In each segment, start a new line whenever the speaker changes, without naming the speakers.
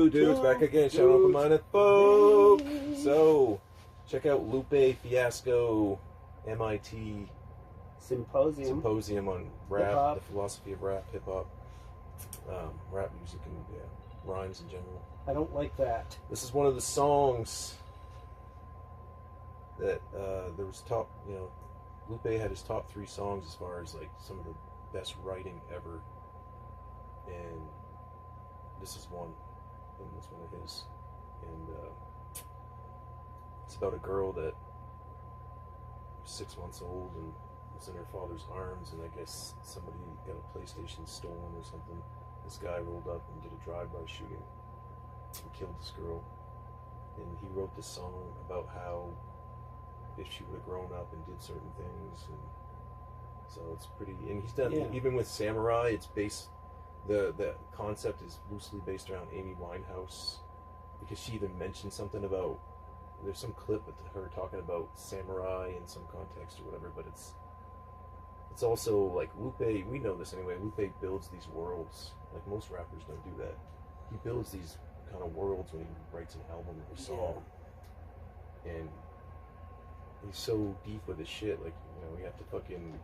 Dudes, back again, shout out for mine folk. So, check out Lupe Fiasco, MIT
Symposium
on rap, hip-hop. The philosophy of rap, hip hop, rap music, and rhymes in general.
I don't like that.
This is one of the songs that there was top. Lupe had his top 3 songs as far as like some of the best writing ever, and this is one. And it's one of his, and it's about a girl that was 6 months old and was in her father's arms, and I guess somebody got a PlayStation stolen or something. This guy rolled up and did a drive-by shooting and killed this girl, and he wrote this song about how if she would have grown up and did certain things, and so it's pretty, and he's done, even with Samurai, it's based. The concept is loosely based around Amy Winehouse, because she even mentioned something about, there's some clip with her talking about Samurai in some context or whatever, but it's also like Lupe, we know this anyway, Lupe builds these worlds, like most rappers don't do that. He builds these kind of worlds when he writes an album or a song, and he's so deep with his shit, like, we have to fucking,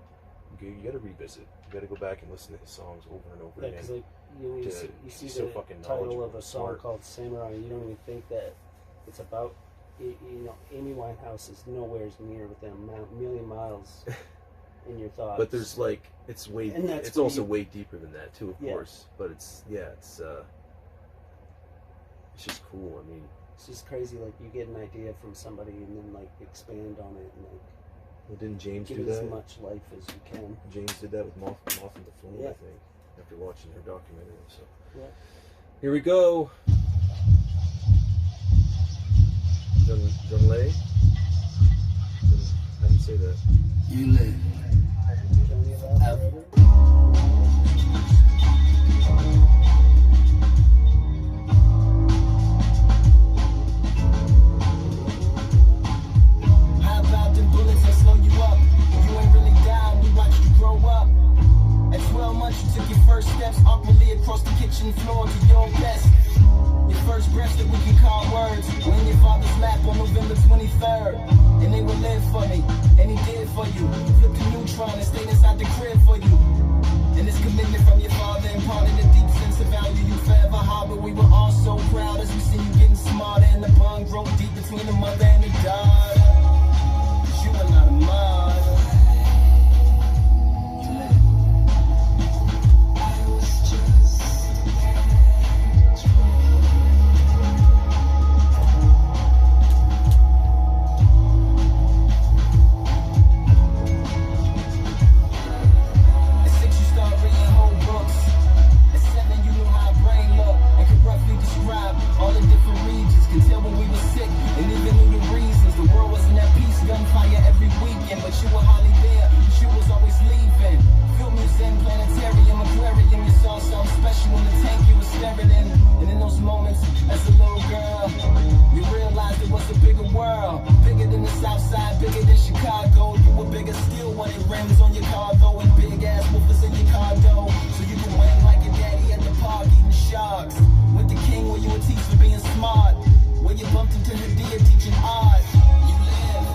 you gotta revisit. You gotta go back and listen to his songs over and over again.
Because like, you see the title of a song called Samurai, you don't even think that it's about, Amy Winehouse is nowhere near within a million miles in your thoughts.
But there's like, it's also way deeper than that too, of course. But it's just cool. I mean,
it's just crazy. Like, you get an idea from somebody and then like expand on it and like.
Well, didn't James
give
do that?
As much life as you can.
James did that with Moth and the Flame, I think, after watching her documentary. So, here we go. Jonylah. How do you say that?
You live.
You took your first steps awkwardly across the kitchen floor to your best. Your first breaths that we can call words were in your father's lap on November 23rd. And they would live for me, and he did for you. Flipped the neutron and stayed inside the crib for you. And this commitment from your father imparted a deep sense of value you forever harbor. We were all so proud as we see you getting smarter, and the bond grow deep between the mother and the daughter. 'Cause you are not a mother. All the different regions, can tell when we were sick, and even knew the reasons. The world wasn't at peace, gunfire every weekend, but you were hardly there, you was always leaving. Field museum, planetarium, aquarium, you saw something special in the tank you were staring in. And in those moments, as a little girl, you realized it was a bigger world, bigger than the South Side, bigger than Chicago. You were bigger still, wanted rims on your car though, and big ass woofers in your condo, so you could win like your daddy at the park eating sharks. With the king where you were teach for being smart, where you bumped into Hadia teaching art. You live.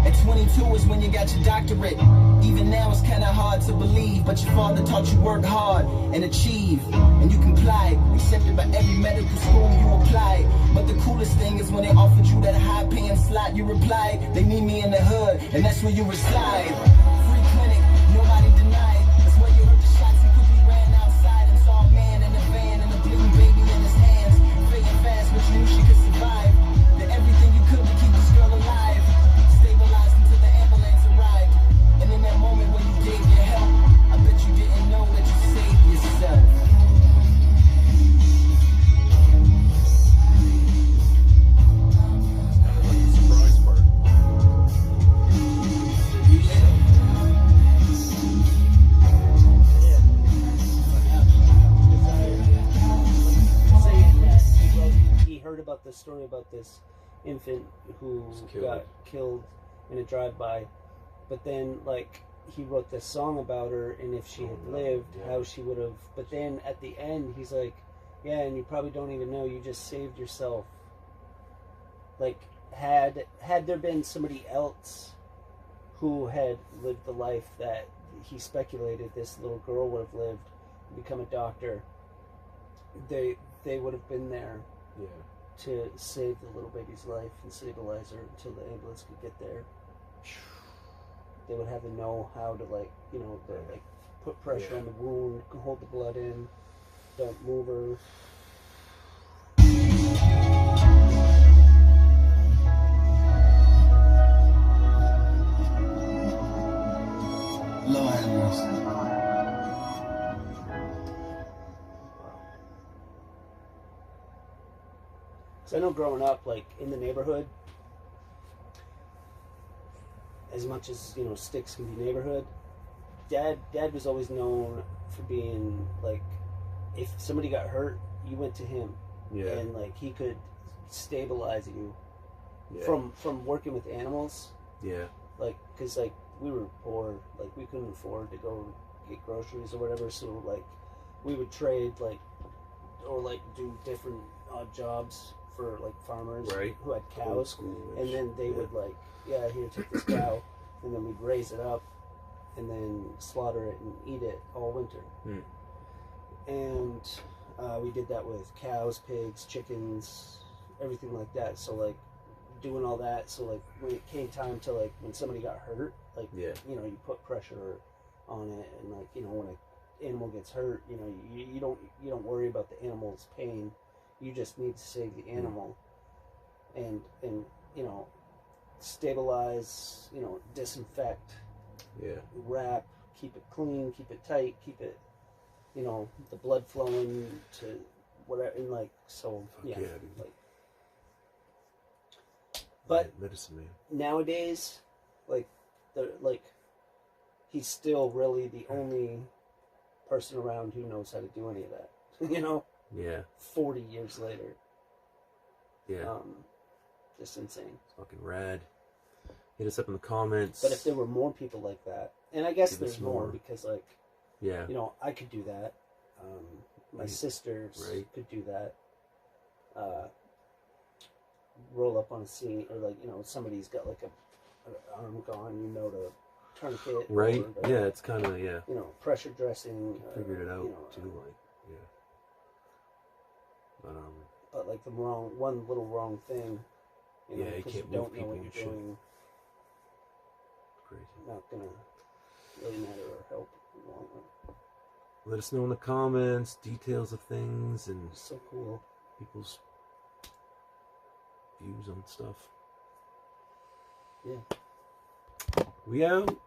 At 22 is when you got your doctorate. Even now it's kinda hard to believe, but your father taught you work hard and achieve, and you comply, accepted by every medical school you apply. But the coolest thing is when they offered you that high paying slot, you replied, they need me in the hood, and that's where you reside. Free
the story about this infant who
killed.
got killed in a drive-by, but then like he wrote this song about her, and if she had lived, how she would have. But then at the end, he's like, yeah, and you probably don't even know, you just saved yourself. Like, had there been somebody else who had lived the life that he speculated this little girl would have lived, become a doctor, they would have been there to save the little baby's life and stabilize her until the ambulance could get there. They would have to know how to, like, you know, like put pressure on the wound, hold the blood in, don't move her.
Lord have mercy.
So I know growing up, like, in the neighborhood, as much as, you know, Sticks can be neighborhood, Dad was always known for being, like, if somebody got hurt, you went to him.
Yeah.
And, like, he could stabilize you from working with animals.
Yeah.
Like, because, like, we were poor. Like, we couldn't afford to go get groceries or whatever, so, like, we would trade, like, or, like, do different odd jobs for, like, farmers who had cows. And then they would, like, here, take this cow. And then we'd raise it up and then slaughter it and eat it all winter. And we did that with cows, pigs, chickens, everything like that. So, like, doing all that, so, like, when it came time to, like, when somebody got hurt, like, you know, you put pressure on it, and, like, you know, when an animal gets hurt, you know, you don't worry about the animal's pain. You just need to save the animal, and you know, stabilize, you know, disinfect, wrap, keep it clean, keep it tight, keep it, you know, the blood flowing to whatever, and, like, so
Dude.
like. But
medicine man.
Nowadays, like, he's still really the only person around who knows how to do any of that. You know?
Yeah.
40 years later.
Yeah.
Just insane.
It's fucking rad. Hit us up in the comments.
But if there were more people like that, and I guess there's more because, like,
you
know, I could do that. My sisters could do that. Roll up on a scene, or, like, you know, somebody's got, like, an arm gone, you know, to tourniquet.
Right.
Or,
Yeah, it's kind of,
you know, pressure dressing.
Figured it out,
you know,
too, like,
but, like, one little wrong thing, you know,
you
because
can't
you don't
move
know
people
what
and
you're
shit.
doing,
Crazy.
not gonna really matter or help in the long run.
Let us know in the comments details of things and
So cool.
people's views on stuff.
Yeah.
We out.